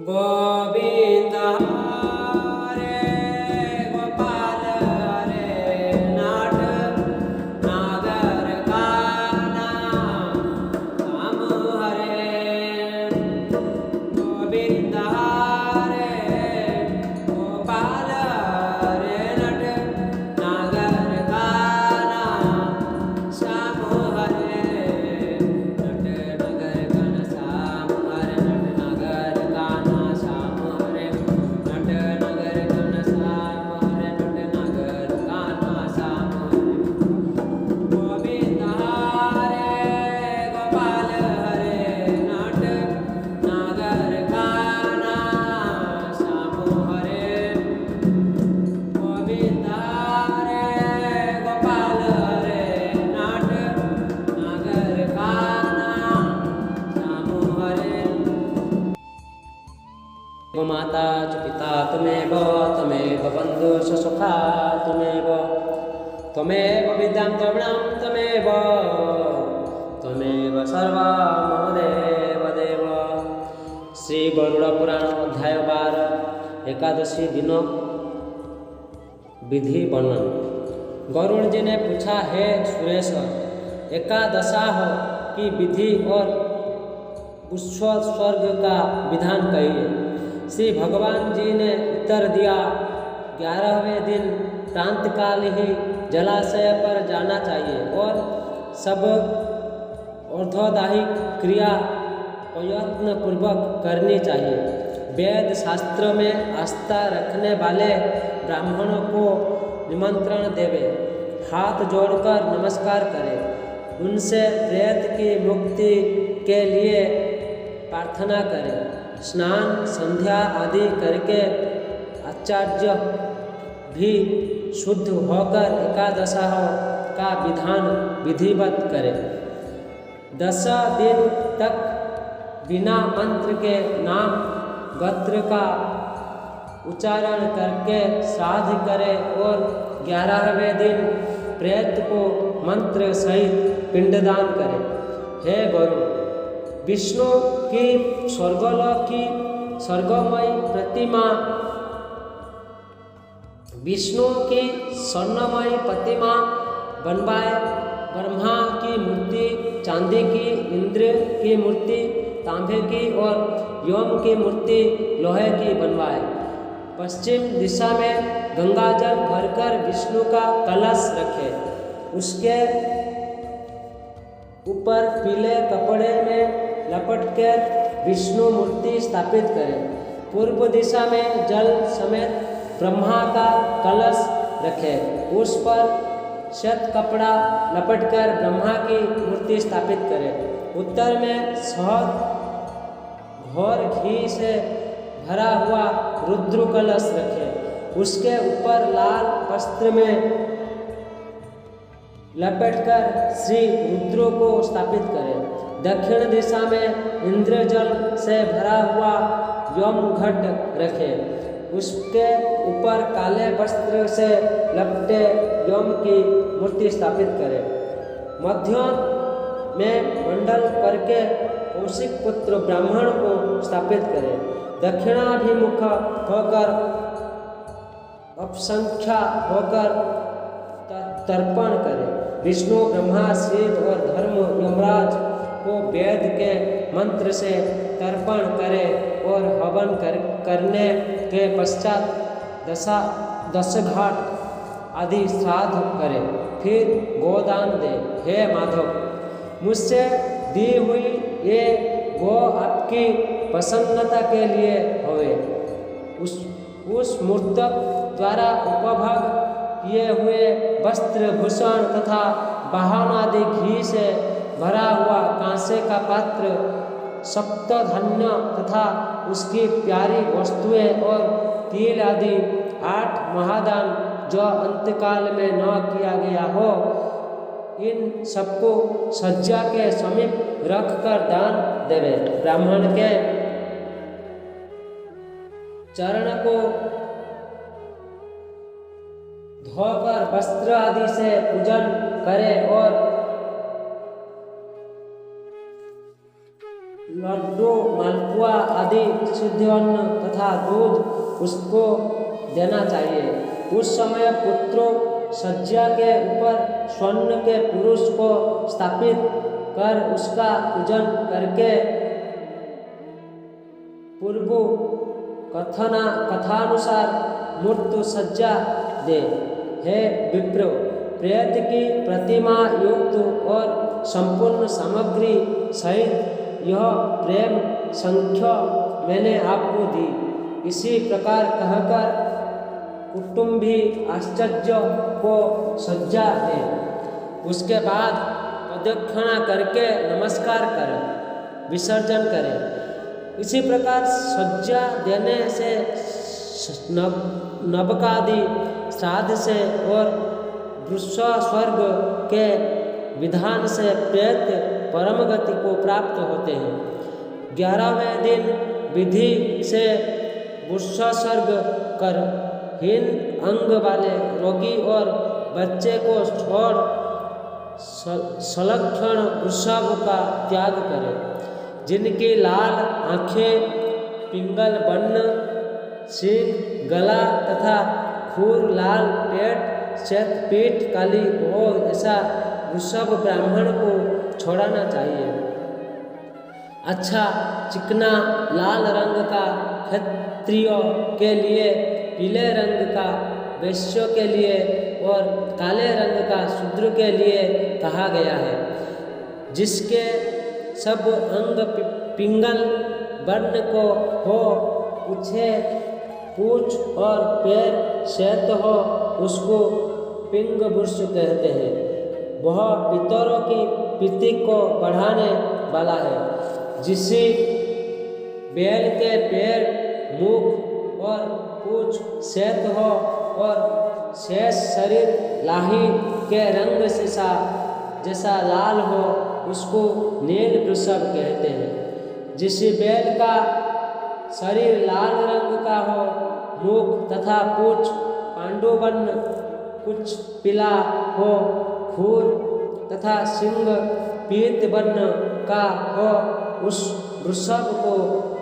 गोविंद हरे गोपाल हरे नाट नागर काना राम हरे गोविंद हरे गोपाल हरे नट नागर काना श्याम हरे नट नगर काना श्याम हरे नट नागर काना श्याम हरे नट नगर काना श्याम हरे नट नागर काना श्याम हरे गोविंद हरे गोपाल हरे नट नागर काना श्याम हरे गोविंद हरे गोपाल हरे नट नागर काना श्याम हरे गो माता च पिता त्वमेव त्वमेव बन्धुश्च सखा त्वमेव त्वमेव विद्यां द्रविणं त्वमेव त्वमेव सर्वा मम देव देव। श्री गरुड़ पुराण अध्याय 12 एकादशी दिन विधि वर्णन। गरुड़ जी ने पूछा, हे सुरेश, एकादशाह की विधि और उत्सर्ग का विधान कहिए। श्री भगवान जी ने उत्तर दिया, 11वें दिन प्रातःकाल ही जलाशय पर जाना चाहिए और सब अर्धोदाहिक क्रिया प्रयत्न पूर्वक करनी चाहिए। वेद शास्त्र में आस्था रखने वाले ब्राह्मणों को निमंत्रण देवे, हाथ जोड़कर नमस्कार करें, उनसे प्रेत की मुक्ति के लिए प्रार्थना करें, स्नान संध्या आदि करके आचार्य भी शुद्ध होकर एकादशाह का विधान विधिवत करें। 10 दिन तक बिना मंत्र के नाम गोत्र का उच्चारण करके श्राद्ध करें और 11वें दिन प्रेत को मंत्र सहित पिंडदान करें। हे गरुड़, विष्णु की स्वर्गलोक की स्वर्गमयी प्रतिमा, विष्णु की स्वर्णमयी प्रतिमा बनवाए, ब्रह्मा की मूर्ति चांदी की, इंद्र की मूर्ति तांबे की और यम की मूर्ति लोहे की बनवाए। पश्चिम दिशा में गंगा जल भरकर विष्णु का कलश रखे, उसके ऊपर पीले कपड़े में लपटकर विष्णु मूर्ति स्थापित करें। पूर्व दिशा में जल समेत ब्रह्मा का कलश रखें, उस पर श्वेत कपड़ा लपटकर ब्रह्मा की मूर्ति स्थापित करें। उत्तर में शहद घोर घी से भरा हुआ रुद्र कलश रखें, उसके ऊपर लाल वस्त्र में लपेटकर श्री रुद्र को स्थापित करें। दक्षिण दिशा में इंद्रजल से भरा हुआ यम घट रखें, उसके ऊपर काले वस्त्र से लपटे यम की मूर्ति स्थापित करें। मध्य में मंडल करके कौशिक पुत्र ब्राह्मण को स्थापित करें। दक्षिणाभिमुख होकर अपसंख्या होकर तर्पण करें। विष्णु, ब्रह्मा, शिव और धर्म यमराज को वेद के मंत्र से तर्पण करें और हवन करने के पश्चात 10 घाट आदि श्राद्ध करें, फिर गोदान दे। हे माधव, मुझसे दी हुई ये गो आपकी प्रसन्नता के लिए होवे। उस मूर्तक द्वारा उपभोग किए हुए वस्त्र, भूषण तथा वाहन आदि घी से भरा हुआ कांसे का पात्र, सप्तधान्य तथा उसकी प्यारी वस्तुएं और तिल आदि 8 महादान जो अंतकाल में न किया गया हो, इन सबको सज्जा के समीप रखकर दान देवे। ब्राह्मण के चरण को धोकर वस्त्र आदि से पूजन करे और लड्डू, मालपुआ आदि सिद्ध अन्न तथा दूध उसको देना चाहिए। उस समय पुत्र सज्जा के ऊपर स्वर्ण के पुरुष को स्थापित कर उसका पूजन करके पूर्व कथानुसार मृत्यु सज्जा दे। हे विप्र, प्रेत की प्रतिमा युक्त और संपूर्ण सामग्री सहित यह प्रेम संख्या मैंने आपको दी। इसी प्रकार कहकर कुटुंबी आश्चर्य को सज्जा दे। उसके बाद प्रदक्षिणा करके नमस्कार करें, विसर्जन करें। इसी प्रकार सज्जा देने से नबकादि श्राद्ध से और वृषा स्वर्ग के विधान से प्रेत परम गति को प्राप्त होते हैं। 11वें दिन विधि से वृषा स्वर्ग कर हीन अंग वाले रोगी और बच्चे को छोड़ सलक्षण वृषभ का त्याग करें, जिनकी लाल आँखें, पिंगल वर्ण, सींग, गला तथा खूर लाल, पेट श्वेत, पीठ काली हो, ऐसा वृषभ ब्राह्मण को छोड़ाना चाहिए। अच्छा चिकना लाल रंग का क्षत्रियों के लिए, पीले रंग का वैश्यों के लिए और काले रंग का शूद्र के लिए कहा गया है। जिसके सब अंग पिंगल वर्ण को हो, पूछ और पैर श्वेत हो, उसको पिंग वृष कहते हैं। वह पितरों की प्रीति को बढ़ाने वाला है। जिसे बैल के पैर, मुख और पूछ श्वेत हो और शेष शरीर लाही के रंग जैसा लाल हो, उसको नील वृषभ कहते हैं। जिस बैल का शरीर लाल रंग का हो, मुख तथा पूछ पांडुवर्ण, कुछ पीला हो, खूर तथा सिंह पीत वर्ण का हो, उस वृषभ को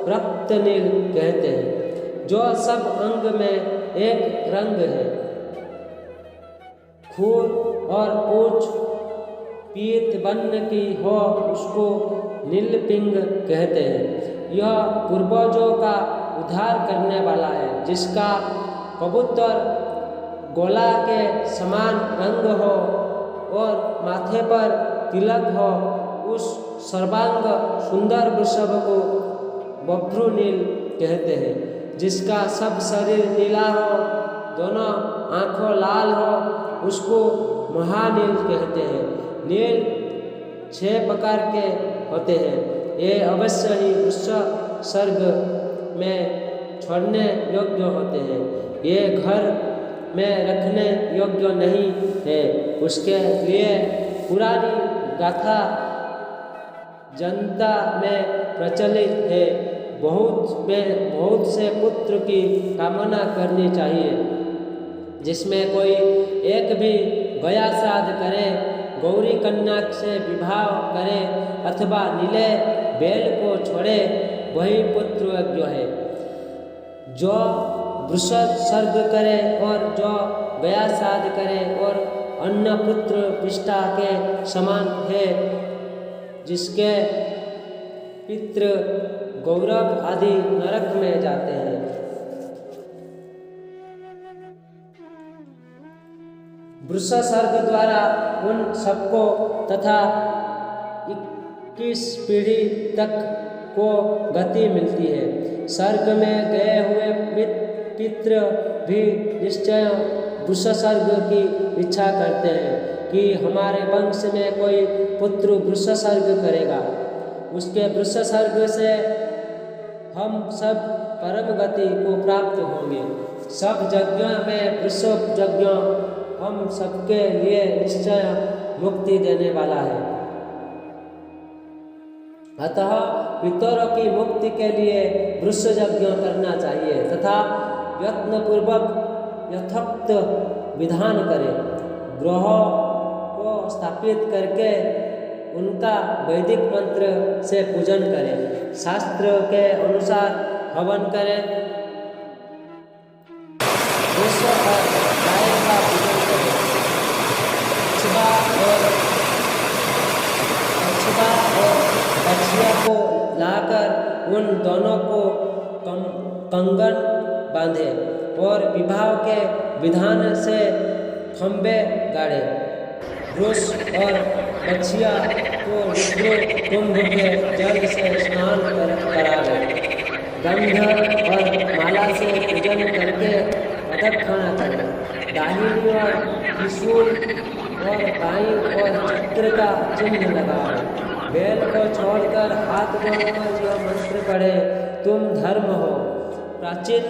रक्त नील कहते हैं। जो सब अंग में एक रंग है, खूर और पूछ पीत वर्ण की हो, उसको नीलपिंग कहते हैं। यह पूर्वजों का उद्धार करने वाला है। जिसका कबूतर गोला के समान रंग हो और माथे पर तिलक हो, उस सर्वांग सुंदर वृषभ को बभ्रू नील कहते हैं। जिसका सब शरीर नीला हो, दोनों आँखों लाल हो, उसको महानील कहते हैं। नील 6 प्रकार के होते हैं। ये अवश्य ही वृषभ सर्ग में छोड़ने योग्य होते हैं। ये घर में रखने योग्य नहीं है। उसके लिए पुरानी गाथा जनता में प्रचलित है। बहुत से पुत्र की कामना करनी चाहिए, जिसमें कोई एक भी गया श्राद्ध करे, गौरी कन्या से विवाह करे अथवा नीले बैल को छोड़े, वही पुत्र योग्य है। जो वृषभ सर्ग करे और जो गया श्राद्ध करे और अन्य पुत्र पिष्टा के समान है, जिसके पितृ गौरव आदि नरक में जाते हैं। वृषभ सर्ग द्वारा उन सबको तथा 21 पीढ़ी तक को गति मिलती है। सर्ग में गए हुए पितृ भी निश्चय वृषभ सर्ग की इच्छा करते हैं कि हमारे वंश में कोई पुत्र वृषभ सर्ग करेगा। उसके वृषभ सर्ग से हम सब परम गति को प्राप्त होंगे। सब यज्ञ में वृषभ यज्ञ हम सबके लिए निश्चय मुक्ति देने वाला है। अतः पितरों की मुक्ति के लिए वृषभ यज्ञ करना चाहिए तथा यत्नपूर्वक यथोक्त विधान करें। ग्रहों को स्थापित करके उनका वैदिक मंत्र से पूजन करें। शास्त्र के अनुसार हवन करें। गोष्ठ और गाय का पूजन करें। बछड़ा और बछिया को लाकर उन दोनों को कंगन बांधे और विवाह के विधान से खंबे गाड़े। पुरुष और बछिया को रुद्र कुंभ के जल से स्नान करावे। गंध और माला से पूजन करके अदक खाना चाहिए। दाहिनी और त्रिशूल और बाईं और चक्र का चिन्ह लगावे। बैल को छोड़कर हाथ जोड़कर यह मंत्र पढ़े, तुम धर्म हो। प्राचीन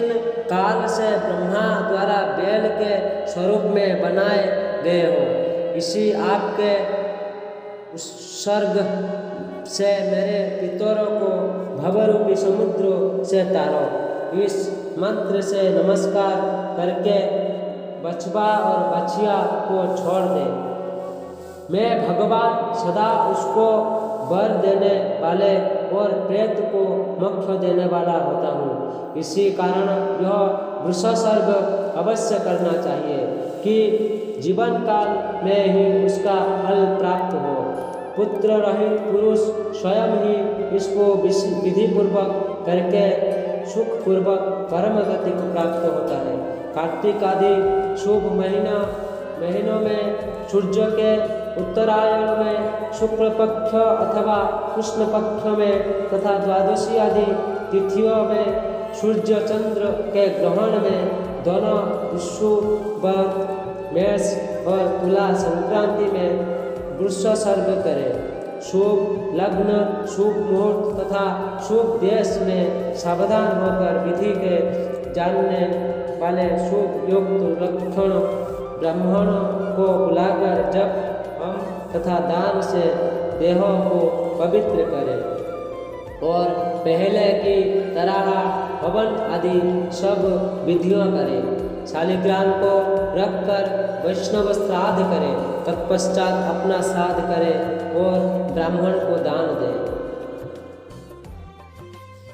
काल से ब्रह्मा द्वारा बैल के स्वरूप में बनाए गए हो। इसी आपके उत्सर्ग से मेरे पितरों को भवरूपी समुद्र से तारो। इस मंत्र से नमस्कार करके बछवा और बछिया को छोड़ दे। मैं भगवान सदा उसको वर देने वाले और प्रेत को मोक्ष देने वाला होता हूँ। इसी कारण यह वृषसर्ग अवश्य करना चाहिए कि जीवन काल में ही उसका फल प्राप्त हो। पुत्र रहित पुरुष स्वयं ही इसको विधिपूर्वक करके सुखपूर्वक परम गति को प्राप्त होता है। कार्तिक आदि शुभ महीनों में सूर्य के उत्तरायण में शुक्ल पक्ष अथवा कृष्ण पक्ष में तथा द्वादशी आदि तिथियों में सूर्य चंद्र के ग्रहण में दोनों विषुव मेष और तुला संक्रांति में वृषसर्ग करें। शुभ लग्न, शुभ मुहूर्त तथा शुभ देश में सावधान होकर विधि के जानने वाले शुभ युक्त लक्षण ब्राह्मणों को बुलाकर जप हम तथा दान से देहों को पवित्र करें और पहले की तरह हवन आदि सब विधियां करें। शालिग्राम को रखकर वैष्णव श्राद्ध करें, तत्पश्चात अपना श्राद्ध करें और ब्राह्मण को दान दें।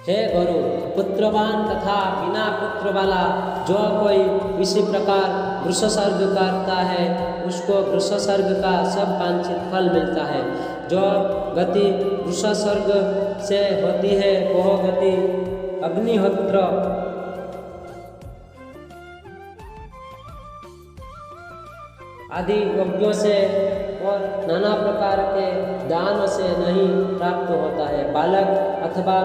हे गुरु, पुत्रवान तथा बिना पुत्र वाला जो कोई इसी प्रकार वृषसर्ग करता है उसको वृषसर्ग का सब वांछित फल मिलता है। जो गति वृषसर्ग से होती है वह गति अग्निहोत्र आदि यज्ञों से और नाना प्रकार के दान से नहीं प्राप्त होता है। बालक अथवा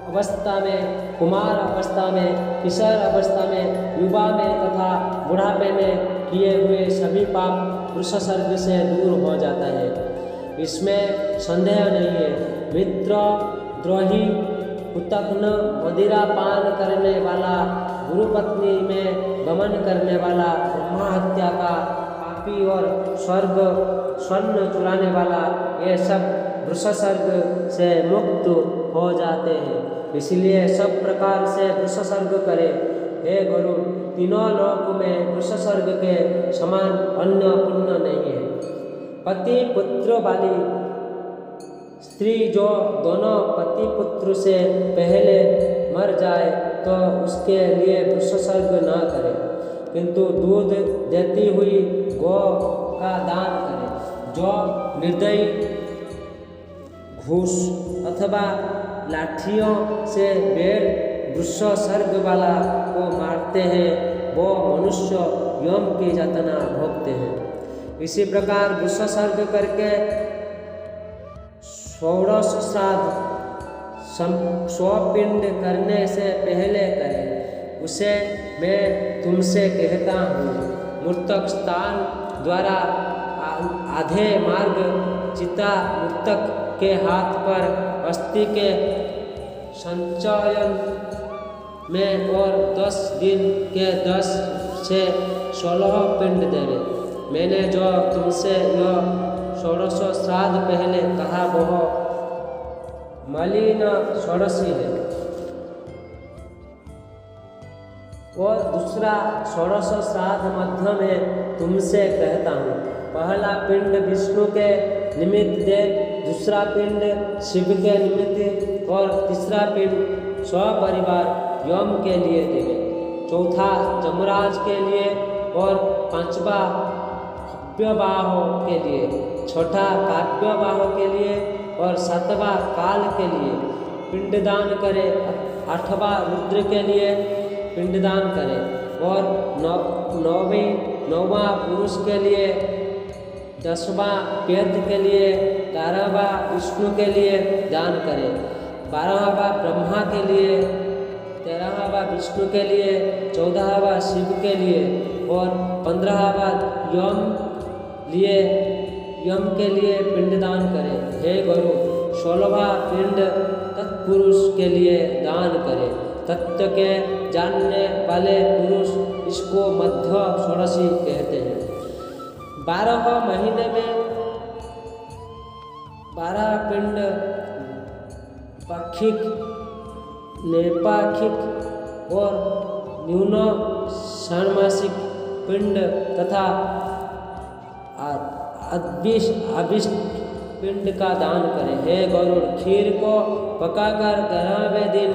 अवस्था में, कुमार अवस्था में, किशोर अवस्था में, युवा में तथा बुढ़ापे में किए हुए सभी पाप वृषसर्ग से दूर हो जाता है। इसमें संदेह नहीं है। मित्र द्रोही, कुतघ्न, मदिरा पान करने वाला, गुरुपत्नी में गमन करने वाला, ब्रह्मा हत्या का पापी और स्वर्ण चुराने वाला, ये सब वृषसर्ग से मुक्त हो जाते हैं। इसलिए सब प्रकार से वृषसर्ग करें। हे गुरु, तीनों लोक में वृषसर्ग के समान अन्य पुण्य नहीं है। पति पुत्र वाली स्त्री जो दोनों पति पुत्र से पहले मर जाए तो उसके लिए वृषसर्ग न करे, किंतु दूध देती हुई गौ का दान करे। जो निर्दयी घूस अथवा लाठियों से बैल वृषसर्ग वाला को मारते हैं वो मनुष्य यम की यातना भोगते हैं। इसी प्रकार वृषसर्ग करके 16 श्राद्ध 100 पिंड करने से पहले करें। उसे मैं तुमसे कहता हूँ, मृतक स्थान द्वारा आधे मार्ग चिता मृतक के हाथ पर अस्थि के संचयन में और 10 दिन के 10 से 16 पिंड देवे। मैंने जो तुमसे यह 16 श्राद्ध पहले कहा वह मलिन षोडशी है और दूसरा 16 श्राद्ध मध्य में तुमसे कहता हूँ। पहला पिंड विष्णु के निमित्त दे, दूसरा पिंड शिव के निमित्त और तीसरा पिंड स्वपरिवार यम के लिए देवे, चौथा जमराज के लिए और पांचवा हव्यवाह के लिए, छठा काव्यवाह के लिए और सातवां काल के लिए पिंडदान करे, आठवां रुद्र के लिए पिंडदान करे और नौवां पुरुष के लिए, 10वां वेद के लिए, 11वां विष्णु के लिए दान करे, 12वां ब्रह्मा के लिए, 13वां विष्णु के लिए, 14वां शिव के लिए और 15वां यम के लिए पिंडदान करे। हे गुरु, 16वां पिंड तत्पुरुष के लिए दान करे। तत्व के जानने वाले पुरुष इसको मध्य षोडशी कहते हैं। 12 महीने में 12 पिंड पाक्षिक, नैपाक्षिक और न्यून षाण्मासिक पिंड तथा अभिष्ट पिंड का दान करें। हे गरुड़, खीर को पकाकर 11वें दिन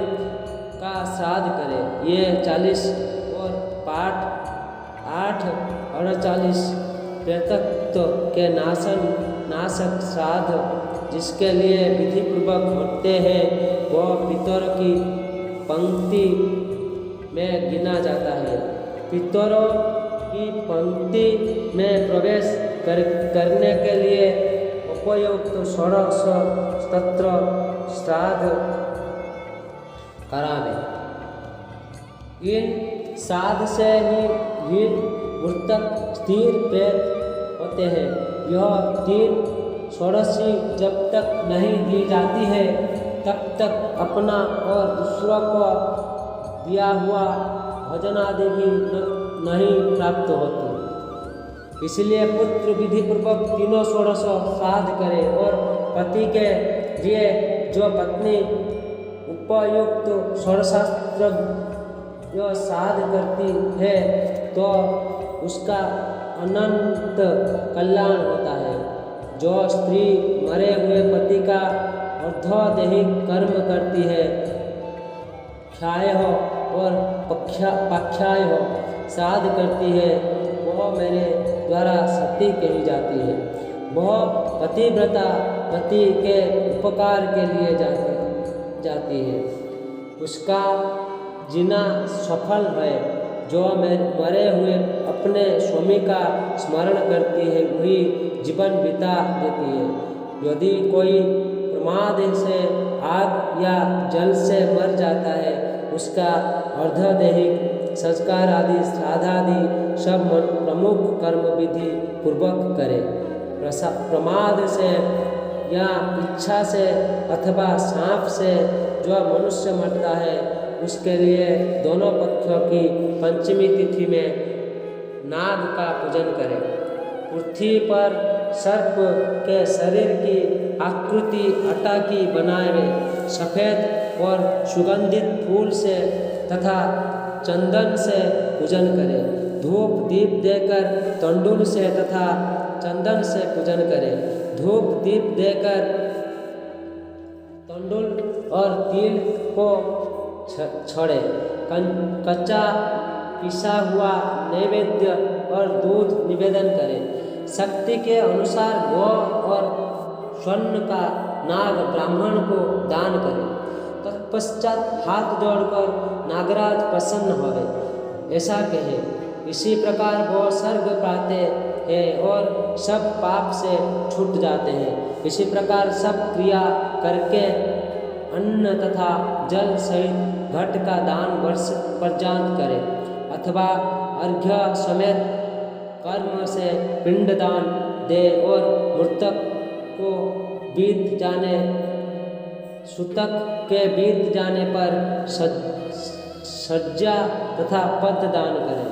का श्राद्ध करें। ये 40 और पाठ 8 48 प्रेतत्व के नाशक श्राद्ध जिसके लिए विधि पूर्वक होते हैं वह पितरों की पंक्ति में गिना जाता है। पितरों की पंक्ति में प्रवेश करने के लिए उपयुक्त 16 स्तोत्र श्राद्ध करावे। इन श्राद्ध से ही मृतक स्थिर प्रेत होते हैं। यह 3 षोडशी जब तक नहीं दी जाती है तब तक अपना और दूसरों को दिया हुआ भोजन आदि भी नहीं प्राप्त होती। इसलिए पुत्र विधि पूर्वक 3 षोडश श्राद्ध करे और पति के लिए जो पत्नी उपयुक्त षोडशास्त्र जो श्राद्ध करती है तो उसका अनंत कल्याण होता है। जो स्त्री मरे हुए पति का अर्धदैहिक कर्म करती है, क्षाय हो और पक्षाय हो श्राद्ध करती है, वह मेरे द्वारा सती कही जाती है। वह पतिव्रता पति के उपकार के लिए जाती है। उसका जीना सफल है। जो मरे हुए अपने स्वामी का स्मरण करती है वही जीवन बिता देती है। यदि कोई प्रमाद से आग या जल से मर जाता है, उसका अर्धदैहिक संस्कार आदि श्राद्धादि सब प्रमुख कर्म विधि पूर्वक करे। प्रमाद से या इच्छा से अथवा सांप से जो मनुष्य मरता है उसके लिए दोनों पक्षों की पंचमी तिथि में नाग का पूजन करें। पृथ्वी पर सर्प के शरीर की आकृति आटा की बनाए हुए सफ़ेद और सुगंधित फूल से तथा चंदन से पूजन करें। धूप दीप देकर तंडुल से तथा चंदन से पूजन करें। धूप दीप देकर तंडुल और तिल को छोड़े। कच्चा पिसा हुआ नैवेद्य और दूध निवेदन करें। शक्ति के अनुसार गौ और स्वर्ण का नाग ब्राह्मण को दान करें। तत्पश्चात हाथ जोड़कर नागराज प्रसन्न होवे ऐसा कहे। इसी प्रकार वो स्वर्ग पाते हैं और सब पाप से छूट जाते हैं। इसी प्रकार सब क्रिया करके अन्न तथा जल सहित घट का दान वर्ष पर्यंत करें अथवा अर्घ्य समेत कर्म से पिंडदान दे और मृतक को बीत जाने सूतक के बीत जाने पर सज्जा तथा पद दान करें।